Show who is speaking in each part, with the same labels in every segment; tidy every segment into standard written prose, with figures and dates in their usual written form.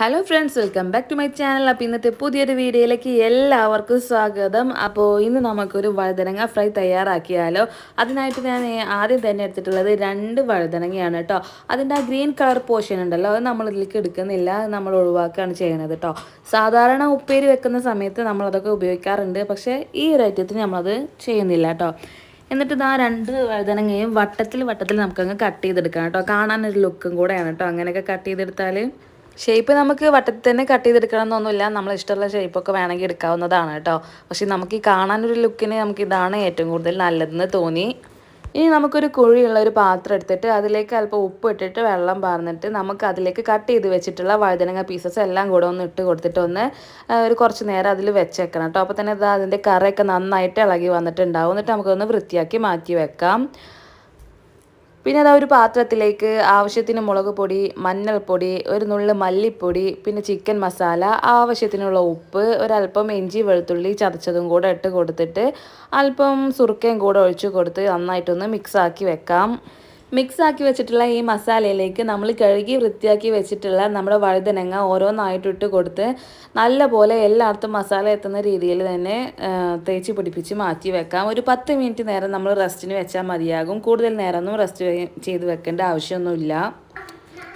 Speaker 1: Hello friends, welcome back to my channel. അപ്പോൾ ഇന്നത്തെ പുതിയൊരു വീഡിയോയിലേക്ക് എല്ലാവർക്കും സ്വാഗതം. അപ്പോൾ ഇന്ന് നമുക്കൊരു വഴുതനങ്ങ ഫ്രൈ തയ്യാറാക്കിയാലോ. അതിനായിട്ട് ഞാൻ ആദ്യം തന്നെ എടുത്തിട്ടുള്ളത് 2 വഴുതനങ്ങയാണ് കേട്ടോ. അതിൻ്റെ ആ ഗ്രീൻ കളർ പോർഷൻ ഉണ്ടല്ലോ, അത് നമ്മളിതിലേക്ക് എടുക്കുന്നില്ല, നമ്മൾ ഒഴിവാക്കുകയാണ് ചെയ്യുന്നത് കേട്ടോ. സാധാരണ ഉപ്പേരി വെക്കുന്ന സമയത്ത് നമ്മളതൊക്കെ ഉപയോഗിക്കാറുണ്ട്, പക്ഷേ ഈ ഒരു ഐറ്റത്തിന് നമ്മളത് ചെയ്യുന്നില്ല കേട്ടോ. എന്നിട്ട് ഇതാ 2 വഴുതനങ്ങയും വട്ടത്തിൽ നമുക്കങ്ങ് കട്ട് ചെയ്തെടുക്കണം കേട്ടോ. കാണാനൊരു ലുക്കും കൂടെയാണ് കേട്ടോ അങ്ങനെയൊക്കെ കട്ട് ചെയ്തെടുത്താൽ. ഷേപ്പ് നമുക്ക് വട്ടത്തിൽ തന്നെ കട്ട് ചെയ്തെടുക്കണം എന്നൊന്നുമില്ല, നമ്മൾ ഇഷ്ടമുള്ള ഷേപ്പൊക്കെ വേണമെങ്കിൽ എടുക്കാവുന്നതാണ് കേട്ടോ. പക്ഷേ നമുക്ക് ഈ കാണാനൊരു ലുക്കിന് നമുക്ക് ഇതാണ് ഏറ്റവും കൂടുതൽ നല്ലതെന്ന് തോന്നി. ഇനി നമുക്കൊരു കുഴിയുള്ള ഒരു പാത്രം എടുത്തിട്ട് അതിലേക്ക് അല്പം ഉപ്പ് ഇട്ടിട്ട് വെള്ളം പാർന്നിട്ട് നമുക്ക് അതിലേക്ക് കട്ട് ചെയ്ത് വെച്ചിട്ടുള്ള വഴുതനങ്ങ പീസസ് എല്ലാം കൂടെ ഒന്ന് ഇട്ട് കൊടുത്തിട്ട് ഒരു കുറച്ച് നേരം അതിൽ വെച്ചേക്കണം കേട്ടോ. അപ്പോൾ തന്നെ അതിൻ്റെ കറയൊക്കെ നന്നായിട്ട് ഇളകി വന്നിട്ടുണ്ടാവും. എന്നിട്ട് നമുക്കൊന്ന് വൃത്തിയാക്കി മാറ്റി വെക്കാം. പിന്നെ അതാ ഒരു പാത്രത്തിലേക്ക് ആവശ്യത്തിന് മുളക് പൊടി, മഞ്ഞൾപ്പൊടി, ഒരു നുള്ള് മല്ലിപ്പൊടി, പിന്നെ ചിക്കൻ മസാല, ആവശ്യത്തിനുള്ള ഉപ്പ്, ഒരല്പം ഇഞ്ചി വെളുത്തുള്ളി ചതച്ചതും കൂടെ ഇട്ട് കൊടുത്തിട്ട് അല്പം സുറുക്കയും കൂടെ ഒഴിച്ച് കൊടുത്ത് നന്നായിട്ടൊന്ന് മിക്സാക്കി വെക്കാം. മിക്സാക്കി വെച്ചിട്ടുള്ള ഈ മസാലയിലേക്ക് നമ്മൾ കഴുകി വൃത്തിയാക്കി വെച്ചിട്ടുള്ള നമ്മുടെ വഴുതനങ്ങ ഓരോന്നായിട്ട് ഇട്ട് കൊടുത്ത് നല്ലപോലെ എല്ലായിടത്തും മസാല എത്തുന്ന രീതിയിൽ തന്നെ തേച്ച് പിടിപ്പിച്ച് മാറ്റി വെക്കാം. ഒരു 10 മിനിറ്റ് നേരം നമ്മൾ റെസ്റ്റിന് വെച്ചാൽ മതിയാകും. കൂടുതൽ നേരമൊന്നും റെസ്റ്റ് ചെയ്ത് വെക്കേണ്ട ആവശ്യമൊന്നുമില്ല.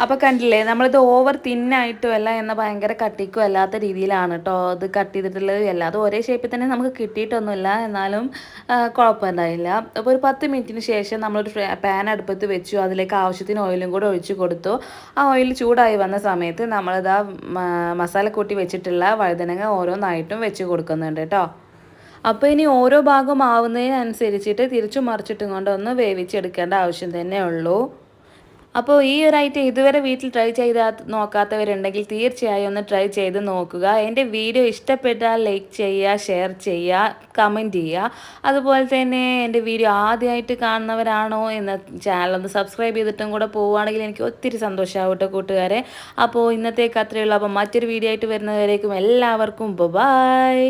Speaker 1: അപ്പോൾ കണ്ടില്ലേ, നമ്മളിത് ഓവർ തിന്നായിട്ടും അല്ല എന്നാൽ ഭയങ്കര കട്ടിക്കും അല്ലാത്ത രീതിയിലാണ് കേട്ടോ അത് കട്ട് ചെയ്തിട്ടുള്ളത്. അല്ലാതെ ഒരേ ഷേപ്പിൽ തന്നെ നമുക്ക് കിട്ടിയിട്ടൊന്നുമില്ല, എന്നാലും കുഴപ്പമുണ്ടായില്ല. അപ്പോൾ ഒരു 10 മിനിറ്റിന് ശേഷം നമ്മളൊരു പാൻ അടുപ്പത്ത് വെച്ചു. അതിലേക്ക് ആവശ്യത്തിന് ഓയിലും കൂടെ ഒഴിച്ച് കൊടുത്തു. ആ ഓയിൽ ചൂടായി വന്ന സമയത്ത് നമ്മളിതാ മസാല കൂട്ടി വെച്ചിട്ടുള്ള വഴുതനങ്ങ ഓരോന്നായിട്ടും വെച്ച് കൊടുക്കുന്നുണ്ട് കേട്ടോ. അപ്പോൾ ഇനി ഓരോ ഭാഗം ആവുന്നതിനനുസരിച്ചിട്ട് തിരിച്ചു മറിച്ചിട്ടും കൊണ്ടൊന്ന് വേവിച്ചെടുക്കേണ്ട ആവശ്യം തന്നെ ഉള്ളൂ. അപ്പോൾ ഈ ഒരു ഐറ്റം ഇതുവരെ വീട്ടിൽ ട്രൈ നോക്കാത്തവരുണ്ടെങ്കിൽ തീർച്ചയായും ഒന്ന് ട്രൈ ചെയ്ത് നോക്കുക. എൻ്റെ വീഡിയോ ഇഷ്ടപ്പെട്ടാൽ ലൈക്ക് ചെയ്യുക, ഷെയർ ചെയ്യുക, കമൻറ്റ് ചെയ്യുക. അതുപോലെ തന്നെ എൻ്റെ വീഡിയോ ആദ്യമായിട്ട് കാണുന്നവരാണോ എന്ന ചാനൽ ഒന്ന് സബ്സ്ക്രൈബ് ചെയ്തിട്ടും കൂടെ പോവുകയാണെങ്കിൽ എനിക്ക് ഒത്തിരി സന്തോഷമാവും കേട്ടോ കൂട്ടുകാരെ. അപ്പോൾ ഇന്നത്തേക്ക് അത്രയേ ഉള്ളൂ. അപ്പോൾ മറ്റൊരു വീഡിയോ ആയിട്ട് വരുന്നവരേക്കും എല്ലാവർക്കും ബൈ.